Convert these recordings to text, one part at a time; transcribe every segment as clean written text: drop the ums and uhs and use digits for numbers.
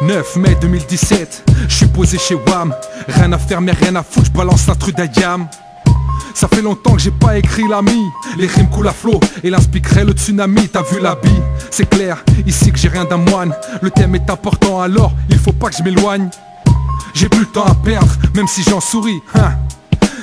9 mai 2017, je suis posé chez WAM. Rien à faire mais rien à foutre, je balance l'instru d'Ayam. Ça fait longtemps que j'ai pas écrit l'ami. Les rimes coulent à flot et l'inspirerait le tsunami. T'as vu l'habit, c'est clair, ici que j'ai rien d'un moine. Le thème est important alors il faut pas que je m'éloigne. J'ai plus le temps à perdre, même si j'en souris, hein.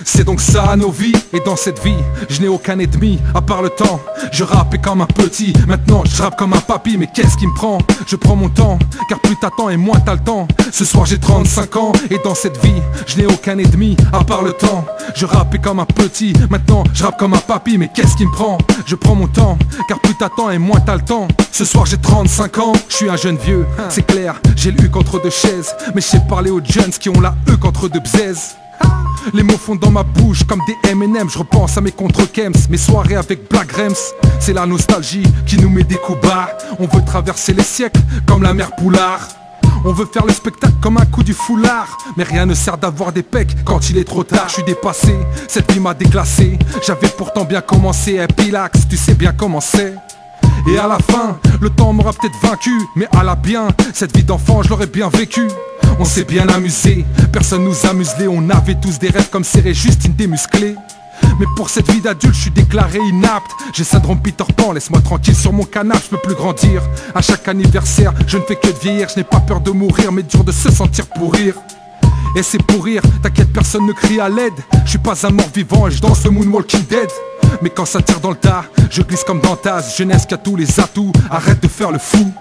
C'est donc ça nos vies, et dans cette vie, je n'ai aucun ennemi, à part le temps. Je rappais comme un petit, maintenant je rappe comme un papy. Mais qu'est-ce qui me prend? Je prends mon temps, car plus t'attends et moins t'as le temps. Ce soir j'ai 35 ans, et dans cette vie, je n'ai aucun ennemi, à part le temps. Je rappais comme un petit, maintenant je rappe comme un papy. Mais qu'est-ce qui me prend? Je prends mon temps, car plus t'attends et moins t'as le temps. Ce soir j'ai 35 ans, je suis un jeune vieux, c'est clair, j'ai le U contre deux chaises. Mais je sais parler aux jeunes qui ont la E contre deux bzaises. Les mots fondent dans ma bouche comme des M&M. Je repense à mes contre-kems, mes soirées avec Black Rems. C'est la nostalgie qui nous met des coups bas. On veut traverser les siècles comme la mer Poulard. On veut faire le spectacle comme un coup du foulard. Mais rien ne sert d'avoir des pecs quand il est trop tard. Je suis dépassé, cette vie m'a déclassé. J'avais pourtant bien commencé à Pilax, tu sais bien comment c'est. Et à la fin, le temps m'aura peut-être vaincu. Mais à la bien, cette vie d'enfant je l'aurais bien vécu. On s'est bien amusé, personne nous a muselé. On avait tous des rêves comme serrer Justine démusclée. Mais pour cette vie d'adulte, je suis déclaré inapte. J'ai syndrome Peter Pan, laisse-moi tranquille sur mon canapé, je peux plus grandir. À chaque anniversaire, je ne fais que de vieillir. Je n'ai pas peur de mourir, mais dur de se sentir pourrir. Et c'est pour rire, t'inquiète, personne ne crie à l'aide. Je suis pas un mort vivant et je danse le Moonwalking Dead. Mais quand ça tire dans le tas, je glisse comme dans Taz. Jeunesse qui a tous les atouts, arrête de faire le fou.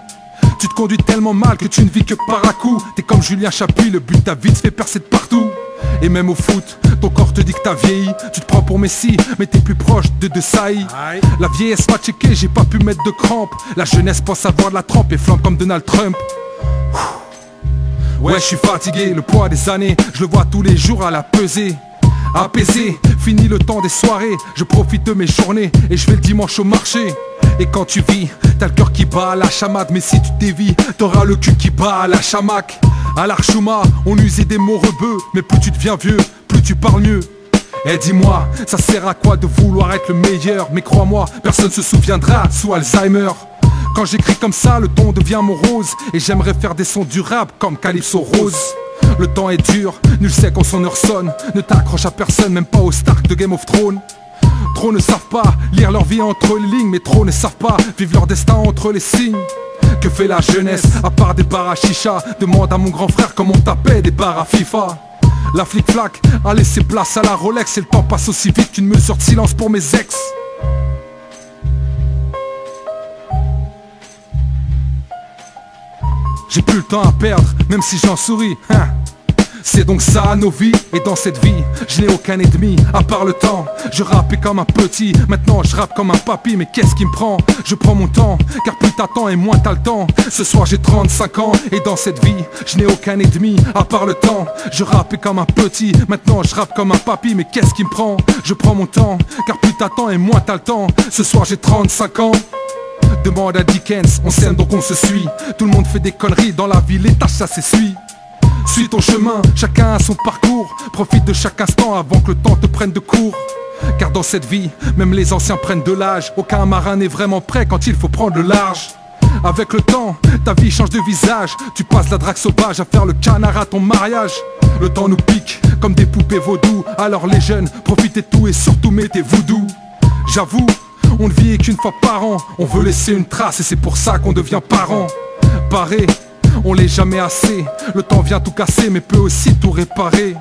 Tu te conduis tellement mal que tu ne vis que par à coup. T'es comme Julien Chapuis, le but ta vie te fait percer de partout. Et même au foot, ton corps te dit que t'as vieilli. Tu te prends pour Messi, mais t'es plus proche de Saï. La vieillesse m'a checké, j'ai pas pu mettre de crampes. La jeunesse pense avoir de la trempe et flambe comme Donald Trump. Ouais, je suis fatigué, le poids des années, je le vois tous les jours à la pesée. Apaisé, fini le temps des soirées, je profite de mes journées et je vais le dimanche au marché. Et quand tu vis, t'as le cœur qui bat à la chamade. Mais si tu dévis, t'auras le cul qui bat à la chamac. À l'Archouma, on usait des mots rebeux. Mais plus tu deviens vieux, plus tu parles mieux. Et dis-moi, ça sert à quoi de vouloir être le meilleur? Mais crois-moi, personne se souviendra sous Alzheimer. Quand j'écris comme ça, le ton devient morose. Et j'aimerais faire des sons durables comme Calypso Rose. Le temps est dur, nul sait quand son heure sonne. Ne t'accroche à personne, même pas au Stark de Game of Thrones. Trop ne savent pas lire leur vie entre les lignes. Mais trop ne savent pas vivre leur destin entre les signes. Que fait la jeunesse à part des bars à chicha? Demande à mon grand frère comment on tapait des bars à FIFA. La flic-flac a laissé place à la Rolex. Et le temps passe aussi vite qu'une mesure de silence pour mes ex. J'ai plus le temps à perdre, même si j'en souris, hein. C'est donc ça nos vies, et dans cette vie, je n'ai aucun ennemi, à part le temps. Je rappais comme un petit, maintenant je rappe comme un papy. Mais qu'est-ce qui me prend? Je prends mon temps, car plus t'attends et moins t'as le temps. Ce soir j'ai 35 ans, et dans cette vie, je n'ai aucun ennemi, à part le temps. Je rappais comme un petit, maintenant je rappe comme un papy. Mais qu'est-ce qui me prend? Je prends mon temps, car plus t'attends et moins t'as le temps. Ce soir j'ai 35 ans. Demande à Dickens, on s'aime donc on se suit. Tout le monde fait des conneries dans la vie, les tâches ça s'essuie. Suis ton chemin, chacun a son parcours. Profite de chaque instant avant que le temps te prenne de court. Car dans cette vie, même les anciens prennent de l'âge. Aucun marin n'est vraiment prêt quand il faut prendre le large. Avec le temps, ta vie change de visage. Tu passes la drague sauvage à faire le canard à ton mariage. Le temps nous pique comme des poupées vaudou. Alors les jeunes, profitez de tout et surtout mettez-vous doux. J'avoue, on ne vit qu'une fois par an. On veut laisser une trace et c'est pour ça qu'on devient parent. Paré, on l'est jamais assez. Le temps vient tout casser mais peut aussi tout réparer.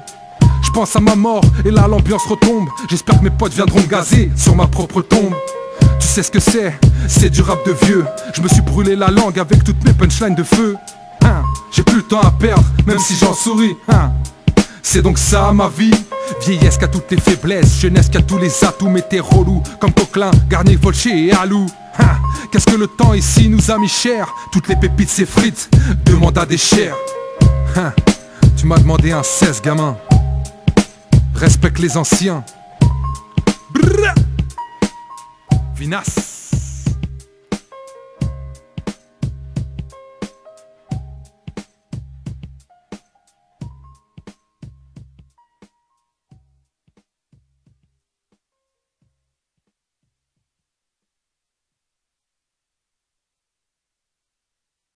Je pense à ma mort et là l'ambiance retombe. J'espère que mes potes viendront me gazer sur ma propre tombe. Tu sais ce que c'est du rap de vieux. Je me suis brûlé la langue avec toutes mes punchlines de feu, hein. J'ai plus le temps à perdre, même si j'en souris, hein. C'est donc ça ma vie. Vieillesse qui a toutes les faiblesses, jeunesse qui a tous les atouts. Mais t'es relou comme Coquelin, Garnier, Volcher et Alou, hein. Qu'est-ce que le temps ici nous a mis cher? Toutes les pépites s'effritent, demande à des chairs, hein. Tu m'as demandé un 16 gamin. Respecte les anciens. Brrr. Vinas.